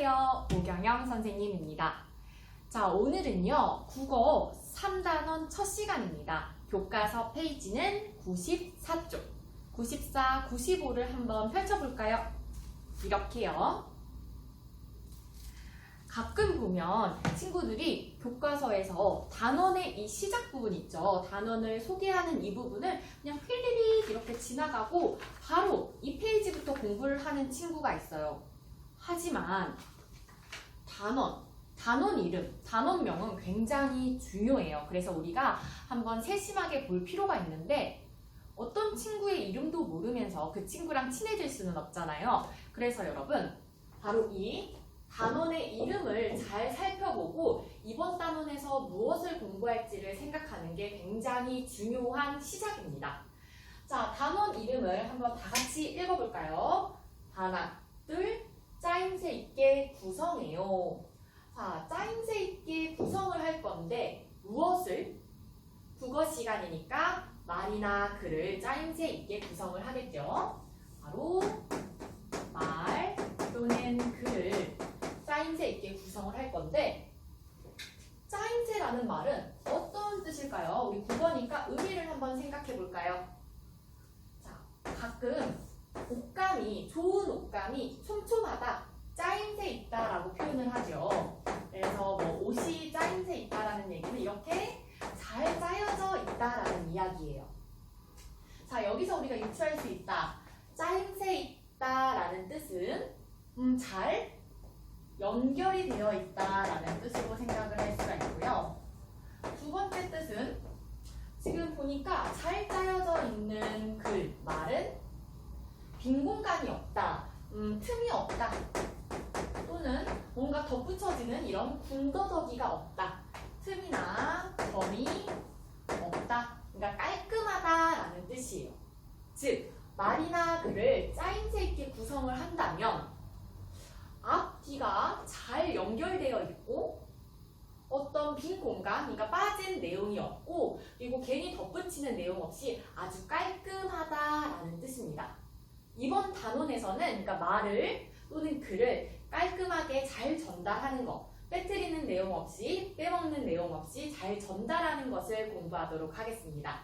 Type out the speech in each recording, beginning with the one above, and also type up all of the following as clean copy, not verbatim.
안녕하세요. 오경영 선생님입니다. 자, 오늘은요, 국어 3단원 첫 시간입니다. 교과서 페이지는 94쪽, 94, 95를 한번 펼쳐볼까요? 이렇게요. 가끔 보면 친구들이 교과서에서 단원의 이 시작 부분 있죠. 단원을 소개하는 이 부분을 그냥 휘리릭 이렇게 지나가고 바로 이 페이지부터 공부를 하는 친구가 있어요. 하지만 단원 이름, 단원명은 굉장히 중요해요. 그래서 우리가 한번 세심하게 볼 필요가 있는데 어떤 친구의 이름도 모르면서 그 친구랑 친해질 수는 없잖아요. 그래서 여러분, 바로 이 단원의 이름을 잘 살펴보고 이번 단원에서 무엇을 공부할지를 생각하는 게 굉장히 중요한 시작입니다. 자, 단원 이름을 한번 다 같이 읽어볼까요? 하나, 둘, 짜임새 있게 구성해요. 자, 짜임새 있게 구성을 할 건데 무엇을? 국어 시간이니까 말이나 글을 짜임새 있게 구성을 하겠죠. 바로 말 또는 글을 짜임새 있게 구성을 할 건데 짜임새라는 말은 어떤 뜻일까요? 우리 국어니까 의미를 한번 생각해 볼까요? 자, 가끔 옷감이, 좋은 옷감이 촘촘하다, 짜임새 있다라고 표현을 하죠. 그래서 뭐 옷이 짜임새 있다라는 얘기는 이렇게 잘 짜여져 있다라는 이야기예요. 자, 여기서 우리가 유추할 수 있다. 짜임새 있다라는 뜻은 잘 연결이 되어 있다라는 뜻으로 생각을 할 수가 있고요. 두 번째 뜻은 지금 보니까 잘 짜여져 있는 글, 말은 빈 공간이 없다, 틈이 없다, 또는 뭔가 덧붙여지는 이런 군더더기가 없다, 틈이나 점이 없다, 그러니까 깔끔하다라는 뜻이에요. 즉, 말이나 글을 짜임새 있게 구성을 한다면 앞뒤가 잘 연결되어 있고 어떤 빈 공간, 그러니까 빠진 내용이 없고 그리고 괜히 덧붙이는 내용 없이 아주 깔끔하다라는 뜻입니다. 이번 단원에서는 그러니까 말을 또는 글을 깔끔하게 잘 전달하는 것, 빼뜨리는 내용 없이 빼먹는 내용 없이 잘 전달하는 것을 공부하도록 하겠습니다.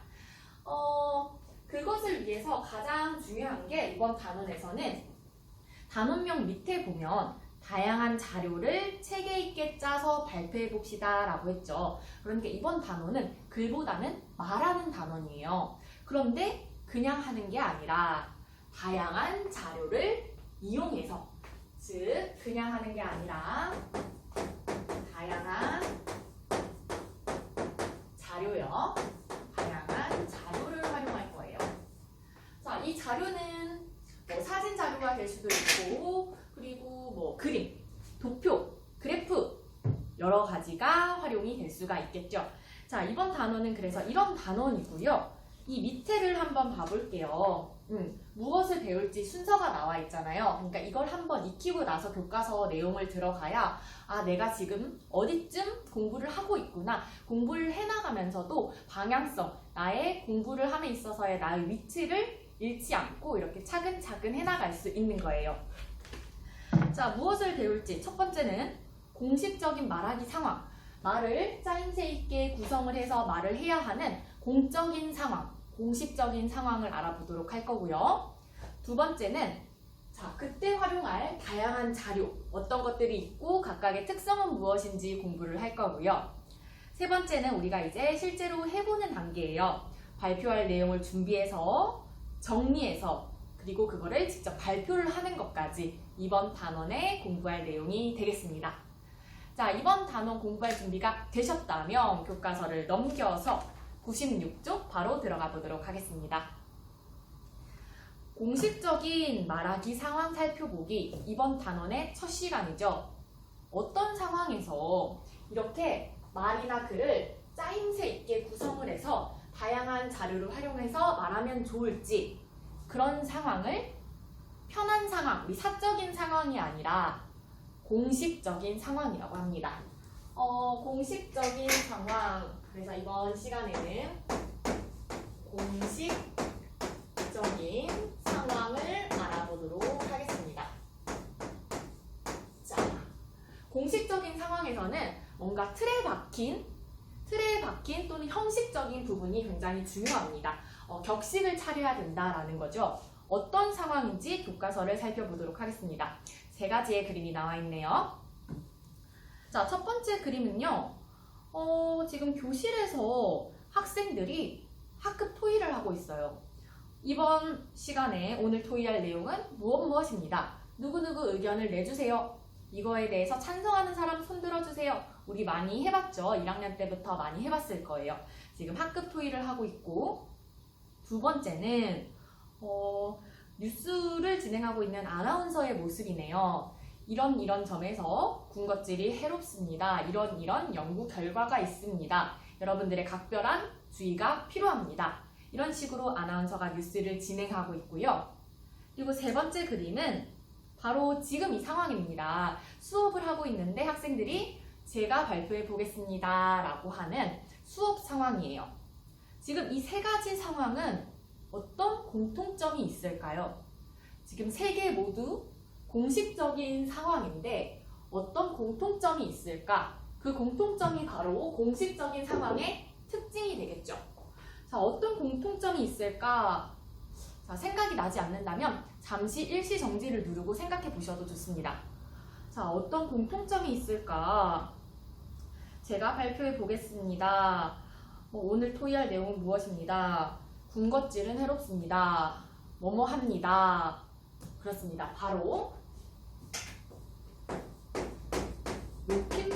그것을 위해서 가장 중요한 게 이번 단원에서는 단원명 밑에 보면 다양한 자료를 체계 있게 짜서 발표해 봅시다 라고 했죠. 그러니까 이번 단원은 글보다는 말하는 단원이에요. 그런데 그냥 하는 게 아니라 다양한 자료를 이용해서, 즉 그냥 하는 게 아니라 다양한 자료요. 다양한 자료를 활용할 거예요. 자, 이 자료는 뭐 사진 자료가 될 수도 있고 그리고 뭐 그림, 도표, 그래프 여러 가지가 활용이 될 수가 있겠죠. 자, 이번 단원은 그래서 이런 단원이고요. 이 밑에를 한번 봐볼게요. 무엇을 배울지 순서가 나와 있잖아요. 그러니까 이걸 한번 익히고 나서 교과서 내용을 들어가야 내가 지금 어디쯤 공부를 하고 있구나. 공부를 해나가면서도 방향성, 나의 공부를 함에 있어서의 나의 위치를 잃지 않고 이렇게 차근차근 해나갈 수 있는 거예요. 자, 무엇을 배울지 첫 번째는 공식적인 말하기 상황. 말을 짜임새 있게 구성을 해서 말을 해야 하는 공적인 상황, 공식적인 상황을 알아보도록 할 거고요. 두 번째는 그때 활용할 다양한 자료, 어떤 것들이 있고 각각의 특성은 무엇인지 공부를 할 거고요. 세 번째는 우리가 이제 실제로 해보는 단계예요. 발표할 내용을 준비해서 정리해서 그리고 그거를 직접 발표를 하는 것까지 이번 단원에 공부할 내용이 되겠습니다. 자, 이번 단원 공부할 준비가 되셨다면 교과서를 넘겨서 96쪽 바로 들어가 보도록 하겠습니다. 공식적인 말하기 상황 살펴보기 이번 단원의 첫 시간이죠. 어떤 상황에서 이렇게 말이나 글을 짜임새 있게 구성을 해서 다양한 자료를 활용해서 말하면 좋을지, 그런 상황을 편한 상황, 우리 사적인 상황이 아니라 공식적인 상황이라고 합니다. 공식적인 상황, 그래서 이번 시간에는 공식적인 상황을 알아보도록 하겠습니다. 자, 공식적인 상황에서는 뭔가 틀에 박힌 또는 형식적인 부분이 굉장히 중요합니다. 격식을 차려야 된다라는 거죠. 어떤 상황인지 교과서를 살펴보도록 하겠습니다. 세 가지의 그림이 나와 있네요. 자, 첫 번째 그림은요. 지금 교실에서 학생들이 학급 토의를 하고 있어요. 이번 시간에 오늘 토의할 내용은 무엇입니다. 누구누구 의견을 내주세요. 이거에 대해서 찬성하는 사람 손 들어주세요. 우리 많이 해봤죠? 1학년 때부터 많이 해봤을 거예요. 지금 학급 토의를 하고 있고, 두 번째는 뉴스를 진행하고 있는 아나운서의 모습이네요. 이런 점에서 군것질이 해롭습니다. 이런 연구 결과가 있습니다. 여러분들의 각별한 주의가 필요합니다. 이런 식으로 아나운서가 뉴스를 진행하고 있고요. 그리고 세 번째 그림은 바로 지금 이 상황입니다. 수업을 하고 있는데 학생들이 제가 발표해 보겠습니다 라고 하는 수업 상황이에요. 지금 이 세 가지 상황은 어떤 공통점이 있을까요? 지금 세 개 모두 공식적인 상황인데 어떤 공통점이 있을까? 그 공통점이 바로 공식적인 상황의 특징이 되겠죠. 자, 어떤 공통점이 있을까? 자, 생각이 나지 않는다면 잠시 일시 정지를 누르고 생각해 보셔도 좋습니다. 자, 어떤 공통점이 있을까? 제가 발표해 보겠습니다. 오늘 토의할 내용은 무엇입니다. 군것질은 해롭습니다. 뭐뭐 합니다. 그렇습니다. 바로 높임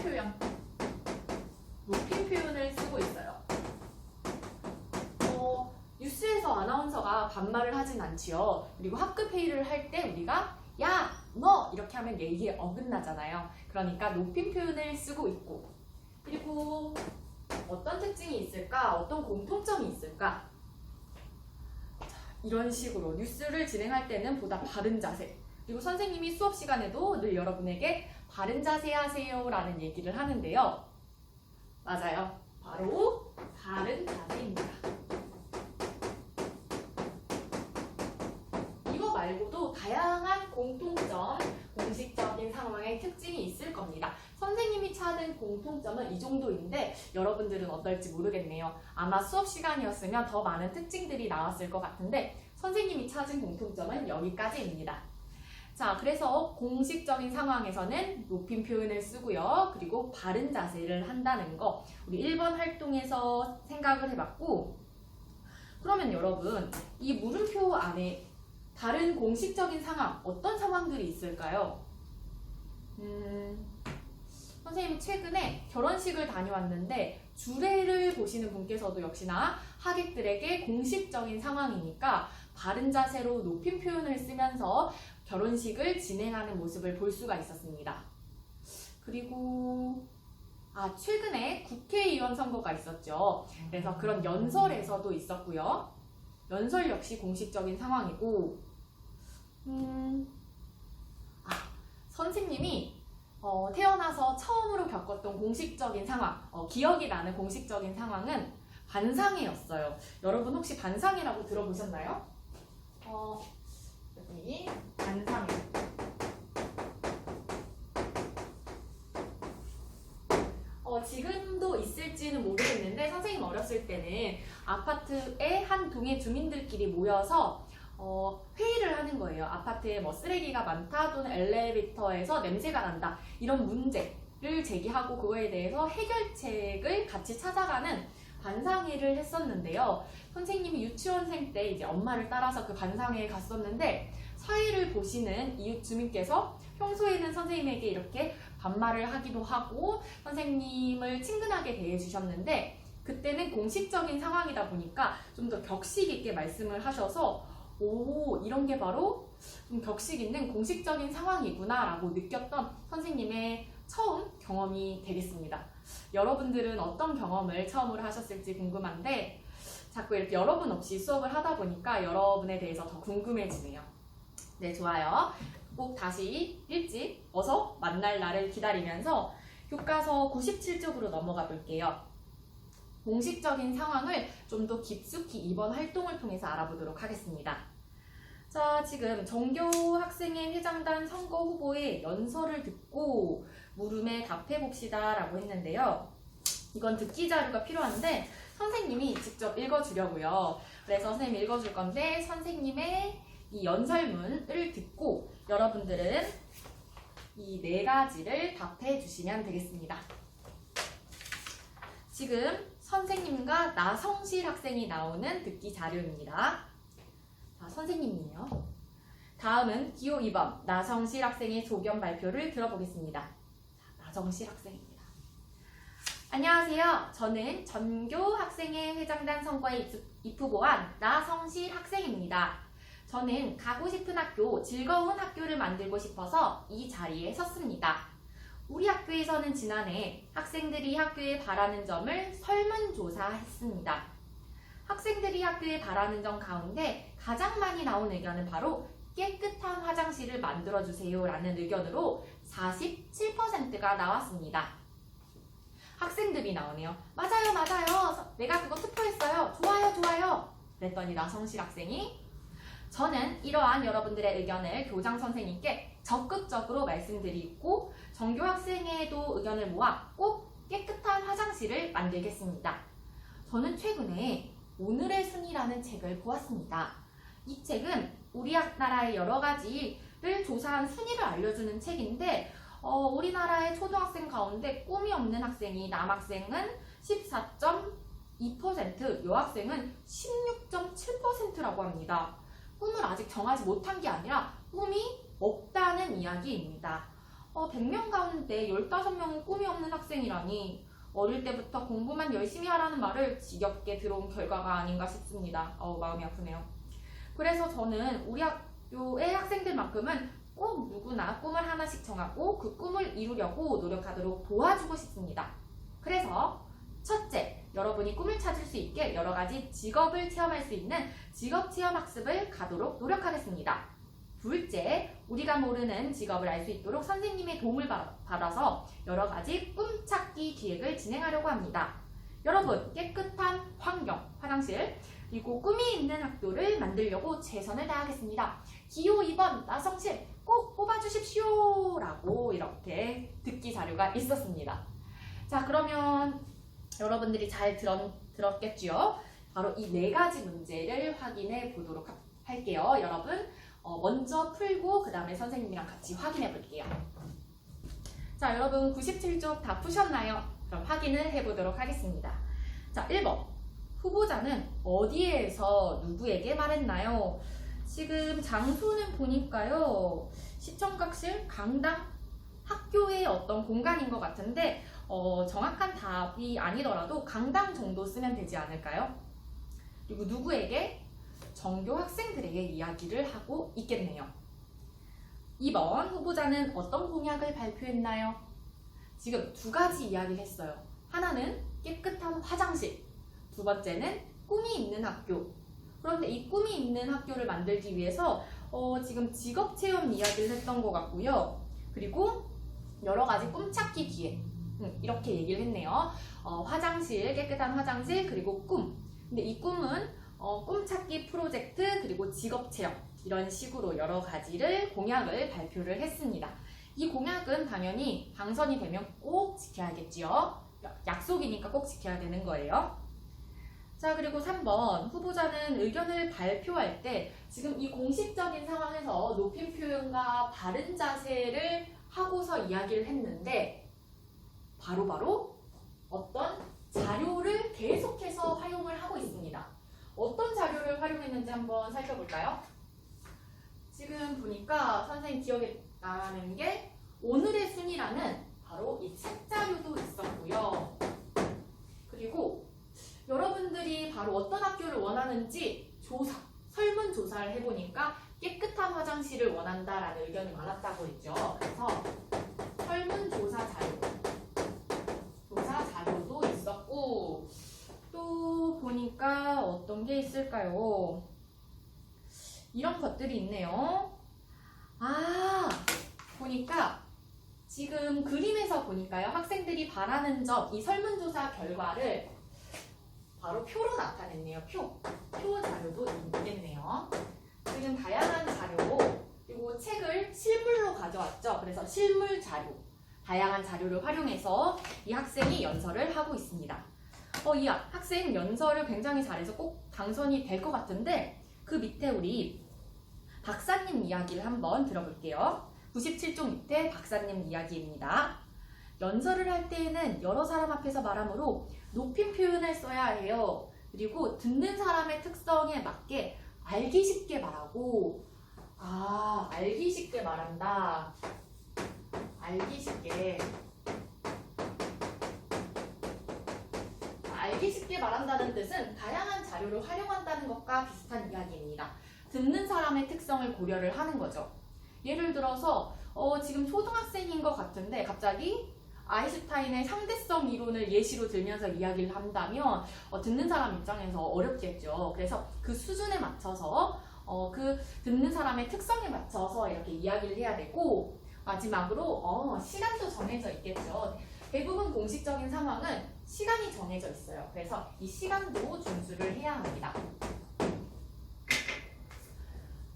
표현을 쓰고 있어요. 뉴스에서 아나운서가 반말을 하진 않지요. 그리고 학급 회의를 할 때 우리가 야, 너 이렇게 하면 예의에 어긋나잖아요. 그러니까 높임 표현을 쓰고 있고, 그리고 어떤 특징이 있을까? 어떤 공통점이 있을까? 이런 식으로 뉴스를 진행할 때는 보다 바른 자세, 그리고 선생님이 수업 시간에도 늘 여러분에게 바른 자세 하세요 라는 얘기를 하는데요. 맞아요. 바로 바른 자세입니다. 이거 말고도 다양한 공통점, 공식적인 상황의 특징이 있을 겁니다. 선생님이 찾은 공통점은 이 정도인데 여러분들은 어떨지 모르겠네요. 아마 수업 시간이었으면 더 많은 특징들이 나왔을 것 같은데 선생님이 찾은 공통점은 여기까지입니다. 자, 그래서 공식적인 상황에서는 높임 표현을 쓰고요. 그리고 바른 자세를 한다는 거 우리 1번 활동에서 생각을 해봤고, 그러면 여러분 이 물음표 안에 다른 공식적인 상황, 어떤 상황들이 있을까요? 선생님이 최근에 결혼식을 다녀왔는데 주례를 보시는 분께서도 역시나 하객들에게 공식적인 상황이니까 바른 자세로 높임 표현을 쓰면서 결혼식을 진행하는 모습을 볼 수가 있었습니다. 그리고 최근에 국회의원 선거가 있었죠. 그래서 그런 연설에서도 있었고요. 연설 역시 공식적인 상황이고, 선생님이 태어나서 처음으로 겪었던 공식적인 상황, 기억이 나는 공식적인 상황은 반상회였어요. 여러분 혹시 반상회라고 들어보셨나요? 여기 반상회. 지금도 있을지는 모르겠는데 선생님 어렸을 때는 아파트의 한 동의 주민들끼리 모여서 회의를 하는 거예요. 아파트에 뭐 쓰레기가 많다 또는 엘리베이터에서 냄새가 난다 이런 문제를 제기하고 그거에 대해서 해결책을 같이 찾아가는 반상회를 했었는데요. 선생님이 유치원생 때 이제 엄마를 따라서 그 반상회에 갔었는데 사회를 보시는 이웃 주민께서 평소에는 선생님에게 이렇게 반말을 하기도 하고 선생님을 친근하게 대해주셨는데 그때는 공식적인 상황이다 보니까 좀 더 격식 있게 말씀을 하셔서 이런 게 바로 좀 격식 있는 공식적인 상황이구나 라고 느꼈던 선생님의 처음 경험이 되겠습니다. 여러분들은 어떤 경험을 처음으로 하셨을지 궁금한데 자꾸 이렇게 여러분 없이 수업을 하다 보니까 여러분에 대해서 더 궁금해지네요. 네, 좋아요. 꼭 다시 일찍 어서 만날 날을 기다리면서 교과서 97쪽으로 넘어가 볼게요. 공식적인 상황을 좀 더 깊숙이 이번 활동을 통해서 알아보도록 하겠습니다. 자, 지금 정교 학생회 회장단 선거 후보의 연설을 듣고 물음에 답해 봅시다 라고 했는데요. 이건 듣기 자료가 필요한데 선생님이 직접 읽어주려고요. 그래서 선생님이 읽어줄 건데 선생님의 이 연설문을 듣고 여러분들은 이 4가지를 답해 주시면 되겠습니다. 지금 선생님과 나성실 학생이 나오는 듣기 자료입니다. 자, 선생님이에요. 다음은 기호 2번 나성실 학생의 소견 발표를 들어보겠습니다. 자, 나성실 학생입니다. 안녕하세요. 저는 전교 학생회 회장단 선거에 입후보한 나성실 학생입니다. 저는 가고 싶은 학교, 즐거운 학교를 만들고 싶어서 이 자리에 섰습니다. 우리 학교에서는 지난해 학생들이 학교에 바라는 점을 설문조사했습니다. 학생들이 학교에 바라는 점 가운데 가장 많이 나온 의견은 바로 깨끗한 화장실을 만들어주세요 라는 의견으로 47%가 나왔습니다. 학생들이 나오네요. 맞아요, 맞아요. 내가 그거 투표했어요. 좋아요, 좋아요. 그랬더니 나성실 학생이 저는 이러한 여러분들의 의견을 교장 선생님께 적극적으로 말씀드리고 전교학생회에도 의견을 모아 꼭 깨끗한 화장실을 만들겠습니다. 저는 최근에 오늘의 순위라는 책을 보았습니다. 이 책은 우리나라의 여러 가지를 조사한 순위를 알려주는 책인데 우리나라의 초등학생 가운데 꿈이 없는 학생이 남학생은 14.2%, 여학생은 16.7%라고 합니다. 꿈을 아직 정하지 못한 게 아니라 꿈이 없다는 이야기입니다. 100명 가운데 15명은 꿈이 없는 학생이라니 어릴 때부터 공부만 열심히 하라는 말을 지겹게 들어온 결과가 아닌가 싶습니다. 마음이 아프네요. 그래서 저는 우리 학교의 학생들만큼은 꼭 누구나 꿈을 하나씩 정하고 그 꿈을 이루려고 노력하도록 도와주고 싶습니다. 그래서 첫째, 여러분이 꿈을 찾을 수 있게 여러 가지 직업을 체험할 수 있는 직업체험학습을 가도록 노력하겠습니다. 둘째, 우리가 모르는 직업을 알 수 있도록 선생님의 도움을 받아서 여러 가지 꿈찾기 기획을 진행하려고 합니다. 여러분, 깨끗한 환경, 화장실, 그리고 꿈이 있는 학교를 만들려고 최선을 다하겠습니다. 기호 2번 나성실 꼭 뽑아주십시오! 라고 이렇게 듣기 자료가 있었습니다. 자, 그러면 여러분들이 잘 들었겠죠? 바로 이 4가지 문제를 확인해 보도록 할게요. 여러분 먼저 풀고 그 다음에 선생님이랑 같이 확인해 볼게요. 자, 여러분 97쪽 다 푸셨나요? 그럼 확인을 해보도록 하겠습니다. 자, 1번 후보자는 어디에서 누구에게 말했나요? 지금 장소는 보니까요, 시청각실, 강당, 학교의 어떤 공간인 것 같은데 정확한 답이 아니더라도 강당 정도 쓰면 되지 않을까요? 그리고 누구에게? 전교 학생들에게 이야기를 하고 있겠네요. 2번 후보자는 어떤 공약을 발표했나요? 지금 2가지 이야기를 했어요. 하나는 깨끗한 화장실, 2번째는 꿈이 있는 학교. 그런데 이 꿈이 있는 학교를 만들기 위해서 지금 직업체험 이야기를 했던 것 같고요. 그리고 여러 가지 꿈찾기 기회 이렇게 얘기를 했네요. 화장실, 깨끗한 화장실, 그리고 꿈. 근데 이 꿈은 꿈찾기 프로젝트, 그리고 직업체험 이런 식으로 여러 가지를 공약을 발표를 했습니다. 이 공약은 당연히 당선이 되면 꼭 지켜야겠지요. 약속이니까 꼭 지켜야 되는 거예요. 자, 그리고 3번 후보자는 의견을 발표할 때 지금 이 공식적인 상황에서 높임 표현과 바른 자세를 하고서 이야기를 했는데 바로 어떤 자료를 계속해서 활용을 하고 있습니다. 어떤 자료를 활용했는지 한번 살펴볼까요? 지금 보니까 선생님 기억에 나는 게 오늘의 순위라는 바로 이 책 자료도 있었고요. 그리고 여러분들이 바로 어떤 학교를 원하는지 설문조사를 해보니까 깨끗한 화장실을 원한다라는 의견이 많았다고 했죠. 그래서 설문조사 자료도 있었고, 또 보니까 어떤 게 있을까요? 이런 것들이 있네요. 보니까 지금 그림에서 보니까요, 학생들이 바라는 점, 이 설문조사 결과를 바로 표로 나타냈네요. 표 자료도 있겠네요. 지금 다양한 자료, 그리고 책을 실물로 가져왔죠. 그래서 실물 자료, 다양한 자료를 활용해서 이 학생이 연설을 하고 있습니다. 이 학생 연설을 굉장히 잘해서 꼭 당선이 될 것 같은데 그 밑에 우리 박사님 이야기를 한번 들어볼게요. 97쪽 밑에 박사님 이야기입니다. 연설을 할 때에는 여러 사람 앞에서 말하므로 높임 표현을 써야 해요. 그리고 듣는 사람의 특성에 맞게 알기 쉽게 말하고, 알기 쉽게 말한다. 알기 쉽게 말한다는 뜻은 다양한 자료를 활용한다는 것과 비슷한 이야기입니다. 듣는 사람의 특성을 고려를 하는 거죠. 예를 들어서 지금 초등학생인 것 같은데 갑자기 아인슈타인의 상대성 이론을 예시로 들면서 이야기를 한다면 듣는 사람 입장에서 어렵겠죠. 그래서 그 수준에 맞춰서 그 듣는 사람의 특성에 맞춰서 이렇게 이야기를 해야 되고, 마지막으로 시간도 정해져 있겠죠. 대부분 공식적인 상황은 시간이 정해져 있어요. 그래서 이 시간도 준수를 해야 합니다.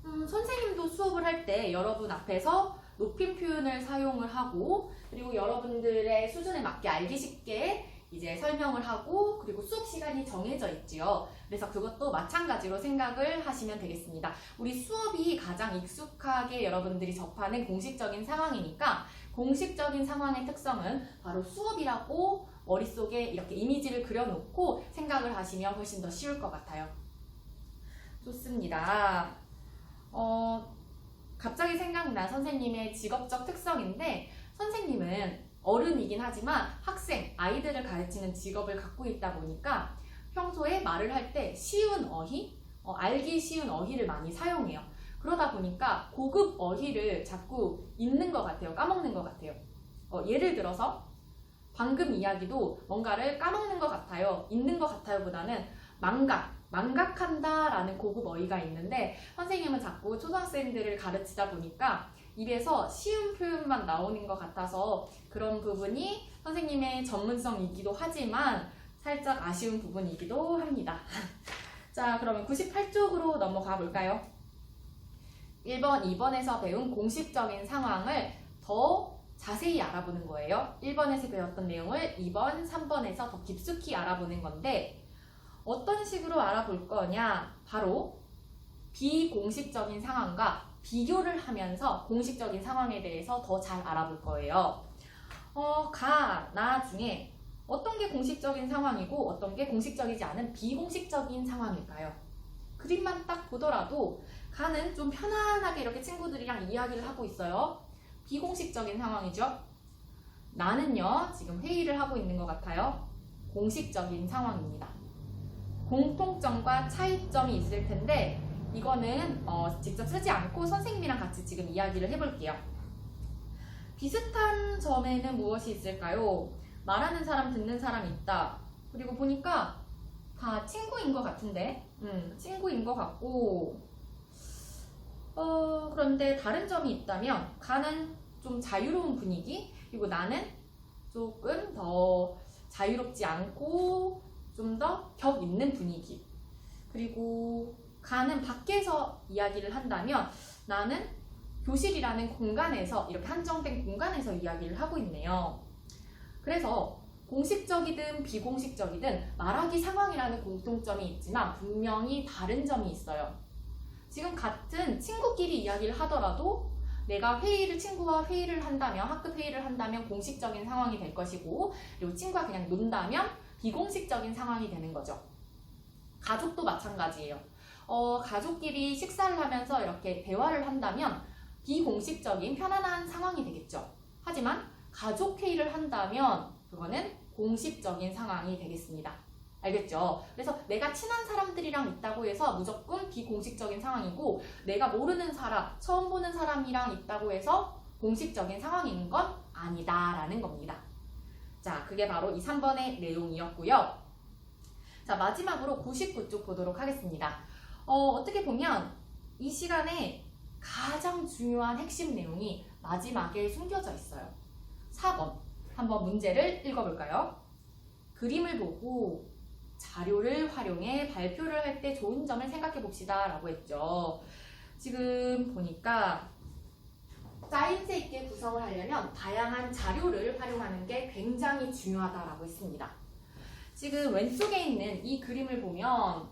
선생님도 수업을 할 때 여러분 앞에서 높임 표현을 사용을 하고, 그리고 여러분들의 수준에 맞게 알기 쉽게 이제 설명을 하고, 그리고 수업 시간이 정해져 있지요. 그래서 그것도 마찬가지로 생각을 하시면 되겠습니다. 우리 수업이 가장 익숙하게 여러분들이 접하는 공식적인 상황이니까 공식적인 상황의 특성은 바로 수업이라고 머릿속에 이렇게 이미지를 그려놓고 생각을 하시면 훨씬 더 쉬울 것 같아요. 좋습니다. 갑자기 생각난 선생님의 직업적 특성인데, 선생님은 어른이긴 하지만 학생, 아이들을 가르치는 직업을 갖고 있다 보니까 평소에 말을 할 때 쉬운 어휘, 알기 쉬운 어휘를 많이 사용해요. 그러다 보니까 고급 어휘를 자꾸 잊는 것 같아요. 까먹는 것 같아요. 예를 들어서 방금 이야기도 뭔가를 까먹는 것 같아요. 잊는 것 같아요 보다는 망각한다 라는 고급 어휘가 있는데, 선생님은 자꾸 초등학생들을 가르치다 보니까 입에서 쉬운 표현만 나오는 것 같아서 그런 부분이 선생님의 전문성이기도 하지만 살짝 아쉬운 부분이기도 합니다. 자, 그러면 98쪽으로 넘어가 볼까요? 1번, 2번에서 배운 공식적인 상황을 더 자세히 알아보는 거예요. 1번에서 배웠던 내용을 2번, 3번에서 더 깊숙이 알아보는 건데, 어떤 식으로 알아볼 거냐? 바로 비공식적인 상황과 비교를 하면서 공식적인 상황에 대해서 더 잘 알아볼 거예요. 나 중에 어떤 게 공식적인 상황이고 어떤 게 공식적이지 않은 비공식적인 상황일까요? 그림만 딱 보더라도 가는 좀 편안하게 이렇게 친구들이랑 이야기를 하고 있어요. 비공식적인 상황이죠. 나는요, 지금 회의를 하고 있는 것 같아요. 공식적인 상황입니다. 공통점과 차이점이 있을 텐데 이거는 직접 쓰지 않고 선생님이랑 같이 지금 이야기를 해볼게요. 비슷한 점에는 무엇이 있을까요? 말하는 사람, 듣는 사람 있다. 그리고 보니까 다 친구인 것 같은데, 친구인 것 같고, 그런데 다른 점이 있다면 가는 좀 자유로운 분위기, 그리고 나는 조금 더 자유롭지 않고 좀 더 격 있는 분위기, 그리고 가는 밖에서 이야기를 한다면 나는 교실이라는 공간에서, 이렇게 한정된 공간에서 이야기를 하고 있네요. 그래서 공식적이든 비공식적이든 말하기 상황이라는 공통점이 있지만 분명히 다른 점이 있어요. 지금 같은 친구끼리 이야기를 하더라도 내가 친구와 회의를 한다면, 학급 회의를 한다면 공식적인 상황이 될 것이고, 그리고 친구와 그냥 논다면 비공식적인 상황이 되는 거죠. 가족도 마찬가지예요. 가족끼리 식사를 하면서 이렇게 대화를 한다면 비공식적인 편안한 상황이 되겠죠. 하지만 가족 회의를 한다면 그거는 공식적인 상황이 되겠습니다. 알겠죠? 그래서 내가 친한 사람들이랑 있다고 해서 무조건 비공식적인 상황이고, 내가 모르는 사람, 처음 보는 사람이랑 있다고 해서 공식적인 상황인 건 아니다라는 겁니다. 자, 그게 바로 이 3번의 내용이었고요. 자, 마지막으로 99쪽 보도록 하겠습니다. 어떻게 보면 이 시간에 가장 중요한 핵심 내용이 마지막에 숨겨져 있어요. 4번, 한번 문제를 읽어볼까요? 그림을 보고 자료를 활용해 발표를 할 때 좋은 점을 생각해 봅시다 라고 했죠. 지금 보니까 짜임새 있게 구성을 하려면 다양한 자료를 활용하는 게 굉장히 중요하다라고 했습니다. 지금 왼쪽에 있는 이 그림을 보면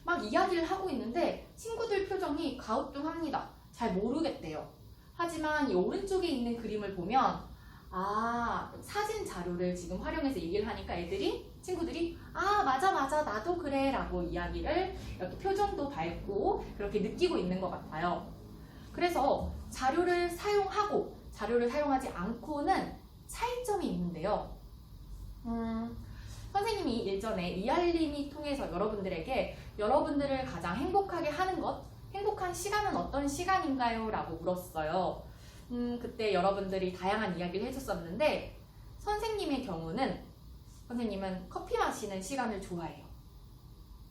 막 이야기를 하고 있는데 친구들 표정이 가우뚱합니다. 잘 모르겠대요. 하지만 이 오른쪽에 있는 그림을 보면 사진 자료를 지금 활용해서 얘기를 하니까 친구들이 맞아 나도 그래 라고 이야기를 이렇게 표정도 밝고 그렇게 느끼고 있는 것 같아요. 그래서 자료를 사용하고 자료를 사용하지 않고는 차이점이 있는데요. 선생님이 일전에 이알림이 통해서 여러분들에게 여러분들을 가장 행복하게 하는 것, 행복한 시간은 어떤 시간인가요? 라고 물었어요. 그때 여러분들이 다양한 이야기를 해줬었는데 선생님의 경우는 선생님은 커피 마시는 시간을 좋아해요.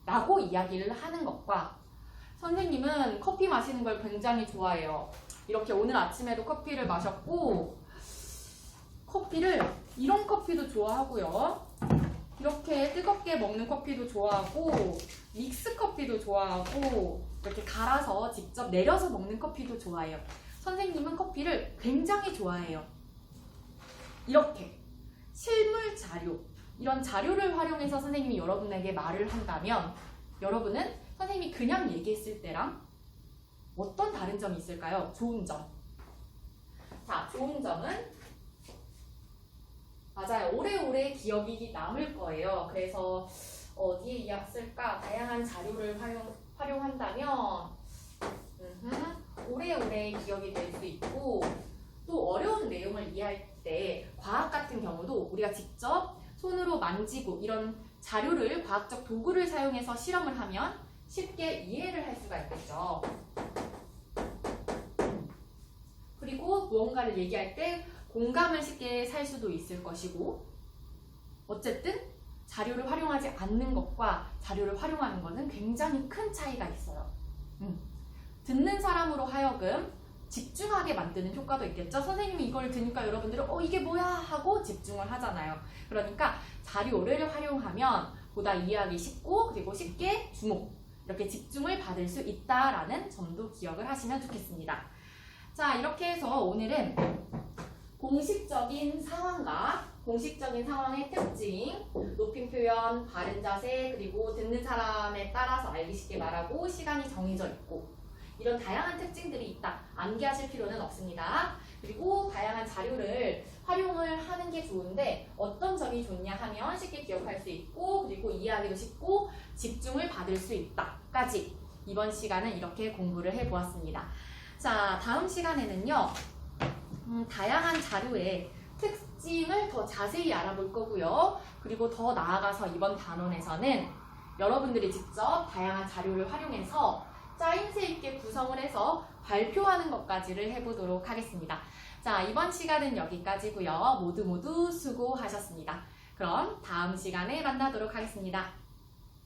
라고 이야기를 하는 것과 선생님은 커피 마시는 걸 굉장히 좋아해요. 이렇게 오늘 아침에도 커피를 마셨고 이런 커피도 좋아하고요. 이렇게 뜨겁게 먹는 커피도 좋아하고 믹스 커피도 좋아하고 이렇게 갈아서 직접 내려서 먹는 커피도 좋아해요. 선생님은 커피를 굉장히 좋아해요. 이렇게 실물 자료, 이런 자료를 활용해서 선생님이 여러분에게 말을 한다면 여러분은 선생님이 그냥 얘기했을 때랑 어떤 다른 점이 있을까요? 좋은 점. 자, 좋은 점은 맞아요. 오래오래 기억이 남을 거예요. 그래서 어디에 이약쓸까? 다양한 자료를 활용한다면 오래오래 기억이 될 수 있고 또 어려운 내용을 이해할 때 과학 같은 경우도 우리가 직접 손으로 만지고 이런 자료를 과학적 도구를 사용해서 실험을 하면 쉽게 이해를 할 수가 있겠죠. 그리고 무언가를 얘기할 때 공감을 쉽게 살 수도 있을 것이고 어쨌든 자료를 활용하지 않는 것과 자료를 활용하는 것은 굉장히 큰 차이가 있어요. 듣는 사람으로 하여금 집중하게 만드는 효과도 있겠죠. 선생님이 이걸 들으니까 여러분들은 이게 뭐야 하고 집중을 하잖아요. 그러니까 자료를 활용하면 보다 이해하기 쉽고 그리고 쉽게 이렇게 집중을 받을 수 있다라는 점도 기억을 하시면 좋겠습니다. 자, 이렇게 해서 오늘은 공식적인 상황과 공식적인 상황의 특징, 높임 표현, 바른 자세, 그리고 듣는 사람에 따라서 알기 쉽게 말하고 시간이 정해져 있고 이런 다양한 특징들이 있다. 암기하실 필요는 없습니다. 그리고 다양한 자료를 활용을 하는 게 좋은데 어떤 점이 좋냐 하면 쉽게 기억할 수 있고 그리고 이해하기도 쉽고 집중을 받을 수 있다까지 이번 시간은 이렇게 공부를 해보았습니다. 자, 다음 시간에는요. 다양한 자료의 특징을 더 자세히 알아볼 거고요. 그리고 더 나아가서 이번 단원에서는 여러분들이 직접 다양한 자료를 활용해서 짜임새 있게 구성을 해서 발표하는 것까지를 해보도록 하겠습니다. 자, 이번 시간은 여기까지고요. 모두 수고하셨습니다. 그럼 다음 시간에 만나도록 하겠습니다.